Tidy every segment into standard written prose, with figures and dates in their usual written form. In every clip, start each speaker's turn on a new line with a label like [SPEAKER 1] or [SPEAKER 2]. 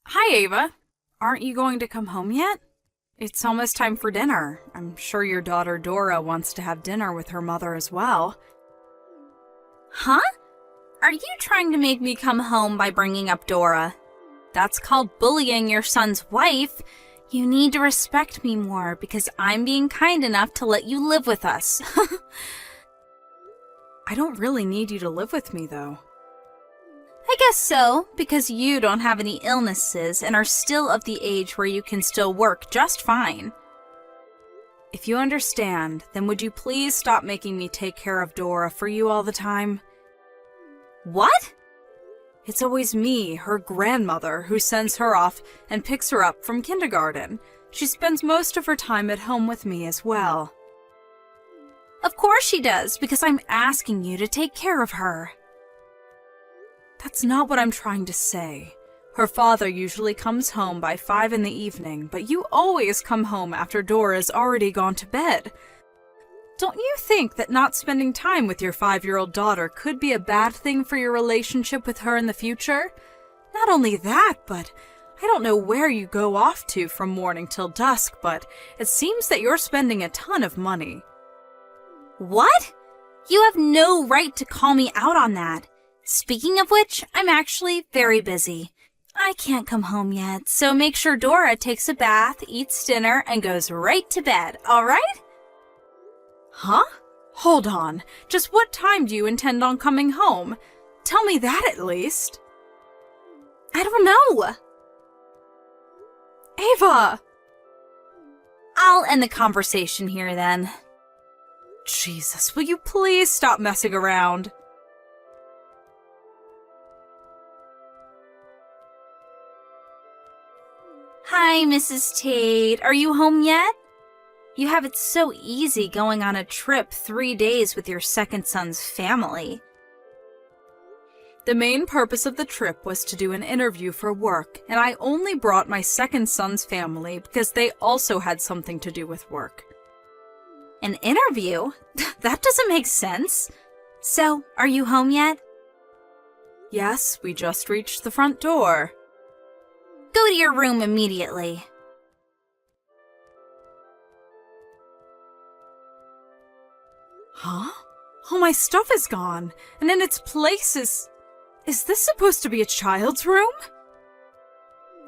[SPEAKER 1] Hi, Ava. Aren't you going to come home yet? It's almost time for dinner. I'm sure your daughter Dora wants to have dinner with her mother as well. Huh? Are you trying to make me come home by bringing up Dora? That's called bullying your son's wife. You need to respect me more because I'm being kind enough to let you live with us. I don't really need you to live with me, though. I guess so, because you don't have any illnesses and are still of the age where you can still work just fine. If you understand, then would you please stop making me take care of Dora for you all the time? What? It's always me, her grandmother, who sends her off and picks her up from kindergarten. She spends most of her time at home with me as well. Of course she does, because I'm asking you to take care of her. That's not what I'm trying to say. Her father usually comes home by 5 in the evening, but you always come home after Dora's already gone to bed. Don't you think that not spending time with your 5-year-old daughter could be a bad thing for your relationship with her in the future? Not only that, but I don't know where you go off to from morning till dusk, but it seems that you're spending a ton of money. What? You have no right to call me out on that. Speaking of which, I'm actually very busy. I can't come home yet, so make sure Dora takes a bath, eats dinner, and goes right to bed, all right? Huh? Hold on. Just what time do you intend on coming home? Tell me that at least. I don't know. Ava! I'll end the conversation here then. Jesus, will you please stop messing around? Hi, Mrs. Tate. Are you home yet? You have it so easy going on a trip 3 days with your second son's family. The main purpose of the trip was to do an interview for work, and I only brought my second son's family because they also had something to do with work. An interview? That doesn't make sense. So, are you home yet? Yes, we just reached the front door. Go to your room immediately. Huh? All my stuff is gone, and in its place is this supposed to be a child's room?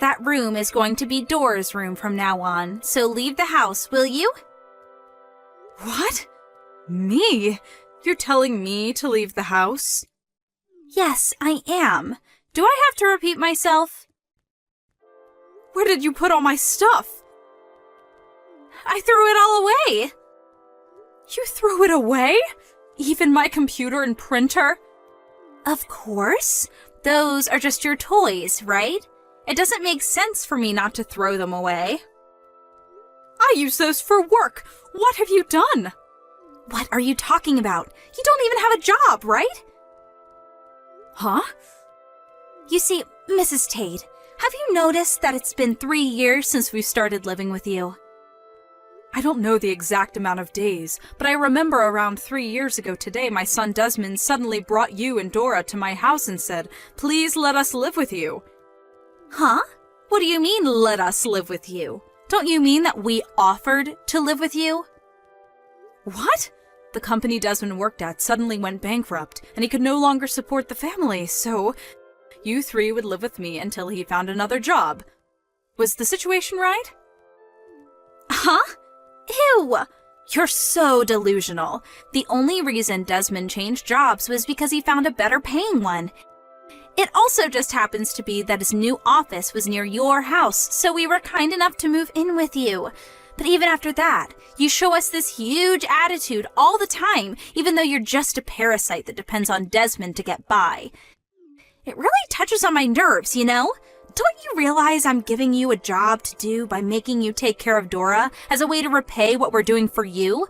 [SPEAKER 1] That room is going to be Dora's room from now on, so leave the house, will you? What? Me? You're telling me to leave the house? Yes, I am. Do I have to repeat myself? Where did you put all my stuff? I threw it all away. You threw it away? Even my computer and printer? Of course. Those are just your toys, right? It doesn't make sense for me not to throw them away. I use those for work. What have you done? What are you talking about? You don't even have a job, right? Huh? You see, Mrs. Tate, have you noticed that it's been 3 years since we started living with you? I don't know the exact amount of days, but I remember around 3 years ago today my son Desmond suddenly brought you and Dora to my house and said, "Please let us live with you." Huh? What do you mean, let us live with you? Don't you mean that we offered to live with you? What? The company Desmond worked at suddenly went bankrupt, and he could no longer support the family, so you 3 would live with me until he found another job. Was the situation right? Huh? Ew! You're so delusional. The only reason Desmond changed jobs was because he found a better paying one. It also just happens to be that his new office was near your house, so we were kind enough to move in with you. But even after that, you show us this huge attitude all the time, even though you're just a parasite that depends on Desmond to get by. It really touches on my nerves, you know? Don't you realize I'm giving you a job to do by making you take care of Dora as a way to repay what we're doing for you?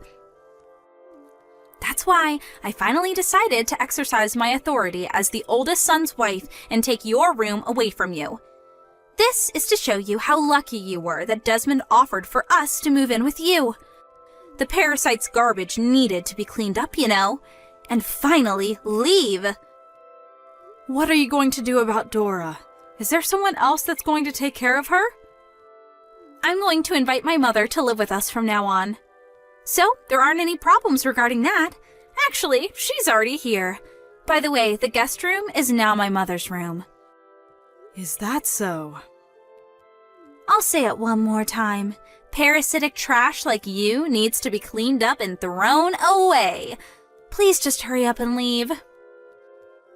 [SPEAKER 1] That's why I finally decided to exercise my authority as the oldest son's wife and take your room away from you. This is to show you how lucky you were that Desmond offered for us to move in with you. The parasite's garbage needed to be cleaned up, you know. And finally, leave. What are you going to do about Dora? Is there someone else that's going to take care of her? I'm going to invite my mother to live with us from now on. So, there aren't any problems regarding that. Actually, she's already here. By the way, the guest room is now my mother's room. Is that so? I'll say it one more time. Parasitic trash like you needs to be cleaned up and thrown away. Please just hurry up and leave.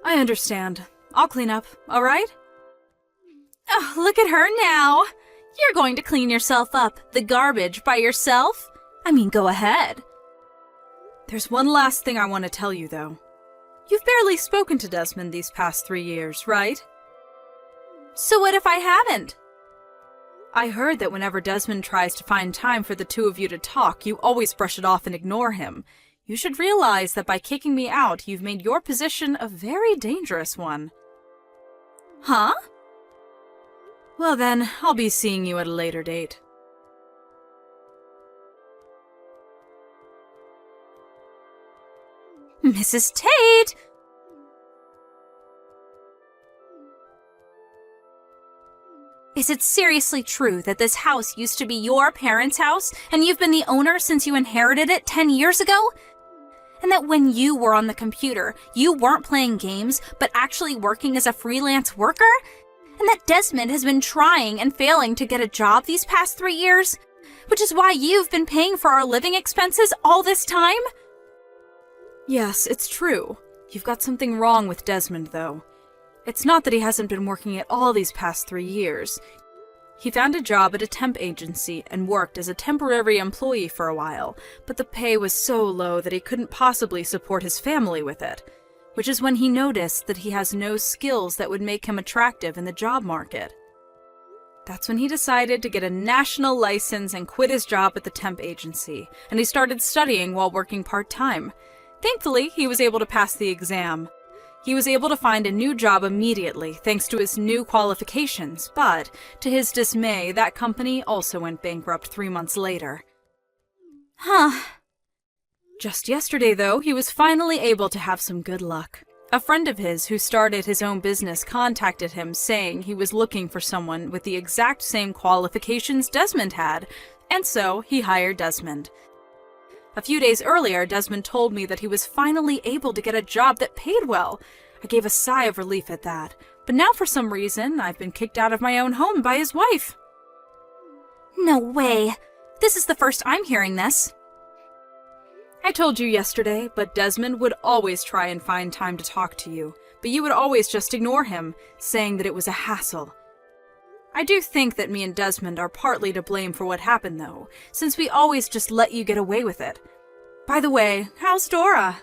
[SPEAKER 1] I understand. I'll clean up, all right? Oh, look at her now. You're going to clean yourself up, the garbage, by yourself? I mean, go ahead. There's one last thing I want to tell you, though. You've barely spoken to Desmond these past 3 years, right? So what if I haven't? I heard that whenever Desmond tries to find time for the two of you to talk, you always brush it off and ignore him. You should realize that by kicking me out, you've made your position a very dangerous one. Huh? Well then, I'll be seeing you at a later date. Mrs. Tate! Is it seriously true that this house used to be your parents' house, and you've been the owner since you inherited it 10 years ago? And that when you were on the computer, you weren't playing games, but actually working as a freelance worker? And that Desmond has been trying and failing to get a job these past 3 years? Which is why you've been paying for our living expenses all this time? Yes, it's true. You've got something wrong with Desmond, though. It's not that he hasn't been working at all these past 3 years. He found a job at a temp agency and worked as a temporary employee for a while, but the pay was so low that he couldn't possibly support his family with it, which is when he noticed that he has no skills that would make him attractive in the job market. That's when he decided to get a national license and quit his job at the temp agency, and he started studying while working part-time. Thankfully, he was able to pass the exam. He was able to find a new job immediately thanks to his new qualifications, but, to his dismay, that company also went bankrupt 3 months later. Huh. Just yesterday, though, he was finally able to have some good luck. A friend of his who started his own business contacted him saying he was looking for someone with the exact same qualifications Desmond had, and so he hired Desmond. A few days earlier, Desmond told me that he was finally able to get a job that paid well. I gave a sigh of relief at that, but now for some reason, I've been kicked out of my own home by his wife. No way. This is the first I'm hearing this. I told you yesterday, but Desmond would always try and find time to talk to you, but you would always just ignore him, saying that it was a hassle. I do think that me and Desmond are partly to blame for what happened, though, since we always just let you get away with it. By the way, how's Dora?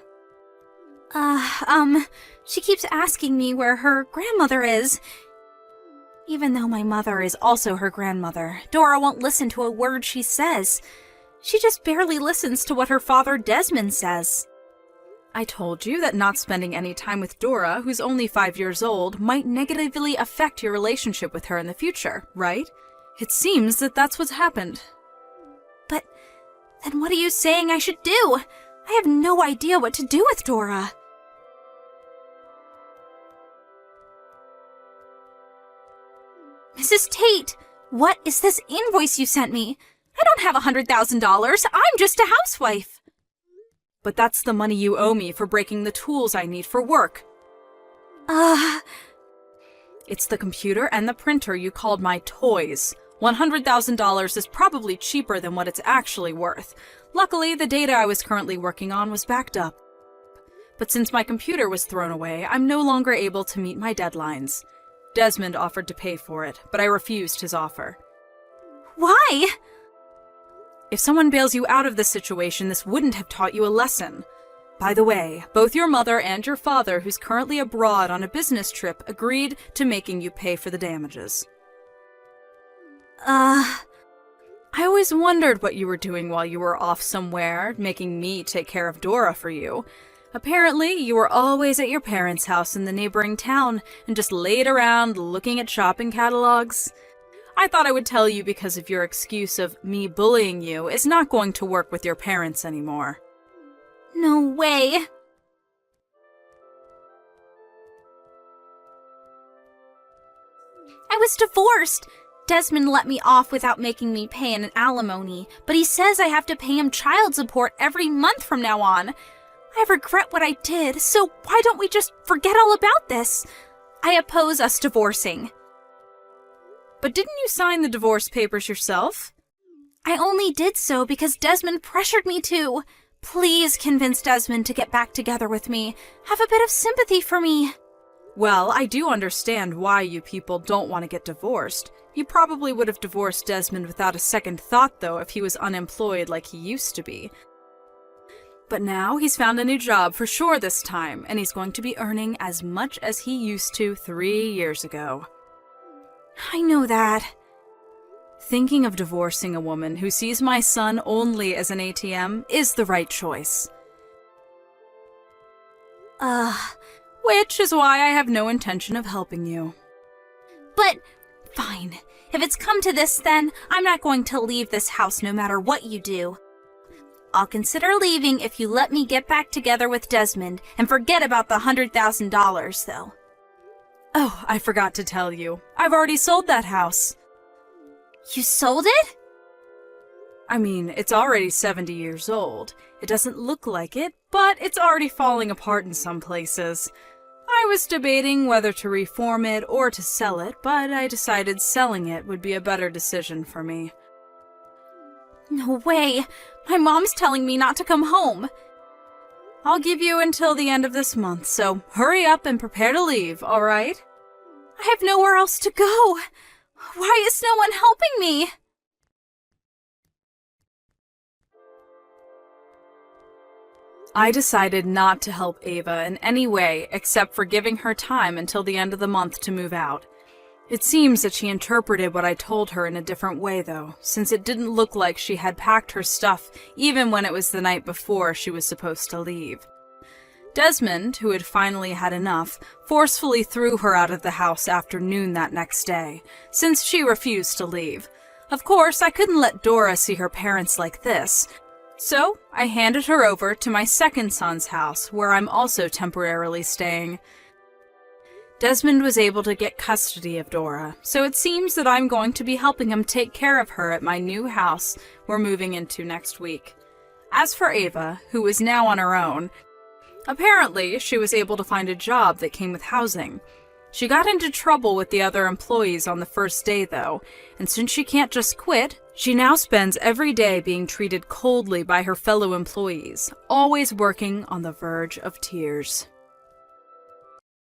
[SPEAKER 1] She keeps asking me where her grandmother is. Even though my mother is also her grandmother, Dora won't listen to a word she says. She just barely listens to what her father Desmond says. I told you that not spending any time with Dora, who's only 5 years old, might negatively affect your relationship with her in the future, right? It seems that that's what's happened. But then what are you saying I should do? I have no idea what to do with Dora. Mrs. Tate, what is this invoice you sent me? I don't have $100,000. I'm just a housewife. But that's the money you owe me for breaking the tools I need for work. It's the computer and the printer you called my toys. $100,000 is probably cheaper than what it's actually worth. Luckily, the data I was currently working on was backed up. But since my computer was thrown away, I'm no longer able to meet my deadlines. Desmond offered to pay for it, but I refused his offer. Why? If someone bails you out of this situation, this wouldn't have taught you a lesson. By the way, both your mother and your father, who's currently abroad on a business trip, agreed to making you pay for the damages. I always wondered what you were doing while you were off somewhere, making me take care of Dora for you. Apparently, you were always at your parents' house in the neighboring town and just laid around looking at shopping catalogs. I thought I would tell you because of your excuse of me bullying you is not going to work with your parents anymore. No way. I was divorced. Desmond let me off without making me pay an alimony, but he says I have to pay him child support every month from now on. I regret what I did, so why don't we just forget all about this? I oppose us divorcing.
[SPEAKER 2] But didn't you sign the divorce papers yourself?
[SPEAKER 1] I only did so because Desmond pressured me to. Please convince Desmond to get back together with me. Have a bit of sympathy for me.
[SPEAKER 2] Well, I do understand why you people don't want to get divorced. You probably would have divorced Desmond without a second thought, though, if he was unemployed like he used to be. But now he's found a new job for sure this time, and he's going to be earning as much as he used to 3 years ago.
[SPEAKER 1] I know that.
[SPEAKER 2] Thinking of divorcing a woman who sees my son only as an ATM is the right choice. Which is why I have no intention of helping you.
[SPEAKER 1] But, fine. If it's come to this, then I'm not going to leave this house no matter what you do. I'll consider leaving if you let me get back together with Desmond and forget about the $100,000, though.
[SPEAKER 2] Oh, I forgot to tell you. I've already sold that house.
[SPEAKER 1] You sold it?
[SPEAKER 2] I mean, it's already 70 years old. It doesn't look like it, but it's already falling apart in some places. I was debating whether to reform it or to sell it, but I decided selling it would be a better decision for me.
[SPEAKER 1] No way! My mom's telling me not to come home.
[SPEAKER 2] I'll give you until the end of this month, so hurry up and prepare to leave, all right?
[SPEAKER 1] I have nowhere else to go. Why is no one helping me?
[SPEAKER 2] I decided not to help Ava in any way except for giving her time until the end of the month to move out. It seems that she interpreted what I told her in a different way, though, since it didn't look like she had packed her stuff even when it was the night before she was supposed to leave. Desmond, who had finally had enough, forcefully threw her out of the house after noon that next day, since she refused to leave. Of course, I couldn't let Dora see her parents like this, so I handed her over to my second son's house, where I'm also temporarily staying. Desmond was able to get custody of Dora, so it seems that I'm going to be helping him take care of her at my new house we're moving into next week. As for Ava, who is now on her own, apparently she was able to find a job that came with housing. She got into trouble with the other employees on the first day, though, and since she can't just quit, she now spends every day being treated coldly by her fellow employees, always working on the verge of tears.